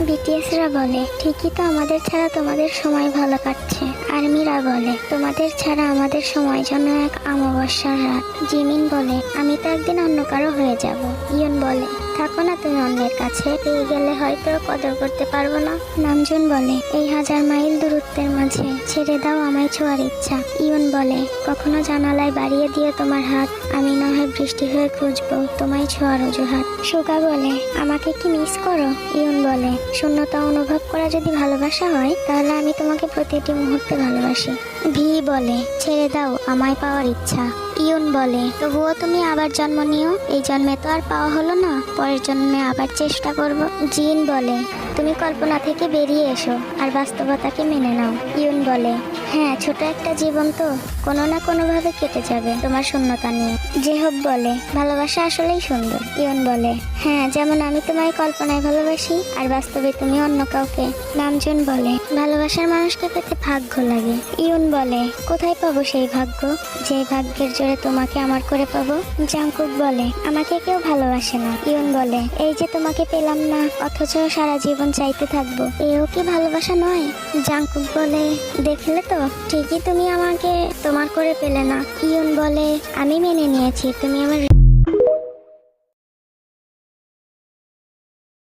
বিটিএসরা বলে ঠিকই তো, আমাদের ছাড়া তোমাদের সময় ভালো কাটছে। আর্মিরা বলে তোমাদের ছাড়া আমাদের সময় যেন এক অমাবস্যার রাত। জিমিন বলে আমি তো একদিন অন্য কারো হয়ে যাব। ইয়ন বলে থাকো না তুমি অন্যের কাছে, পেয়ে গেলে হয়তো কদর করতে পারবো না। নামজুন বলে এই 1000 মাইল দূরত্বের মাঝে ছেড়ে দাও আমায় ছোঁয়ার ইচ্ছা। ইয়ন বলে কখনো জানালায় বাড়িয়ে দিয়ে তোমার হাত, আমি না হয় বৃষ্টি হয়ে খুঁজবো তোমায় ছোঁয়ার অজুহাত। সুগা বলে আমাকে কি মিস করো? ইয়ন বলে শূন্যতা অনুভব করা যদি ভালোবাসা হয় তাহলে আমি তোমাকে প্রতিটি মুহূর্তে ভালোবাসি। ভি বলে ছেড়ে দাও আমায় পাওয়ার ইচ্ছা। ইয়ন বলে তবুও তুমি আবার জন্ম নিও, এই জন্মে তো আর পাওয়া হলো না, পরের জন্মে আবার চেষ্টা করব। জিন বলে তুমি কল্পনা থেকে বেরিয়ে এসো আর বাস্তবতাকে মেনে নাও। ইয়ন বলে হ্যাঁ, ছোট একটা জীবন তো, কোনো না কোনো ভাবে কেটে যাবে তোমার শূন্যতা নিয়ে। জেহব বলে ভালোবাসা আসলেই সুন্দর। ইয়ন বলে হ্যাঁ, যেমন আমি তোমায় কল্পনায় ভালোবাসি আর বাস্তবে তুমি অন্য কাউকে। নামজুন বলে ভালোবাসার মানুষকে পেতে ভাগ্য লাগে। ইয়ন বলে কোথায় পাবো সেই ভাগ্য, যে ভাগ্যের জোরে তোমাকে আমার করে পাবো। জাংকুক বলে আমাকে কেউ ভালোবাসে না। ইয়ন বলে এই যে তোমাকে পেলাম না অথচ সারা জীবন চাইতে থাকবো, এও কি ভালোবাসা নয়? জাংকুক বলে দেখলে তো, ঠিকই তুমি আমাকে তোমার করে পেলে না। ইয়ন বলে আমি মেনে নিয়েছি তুমি আমার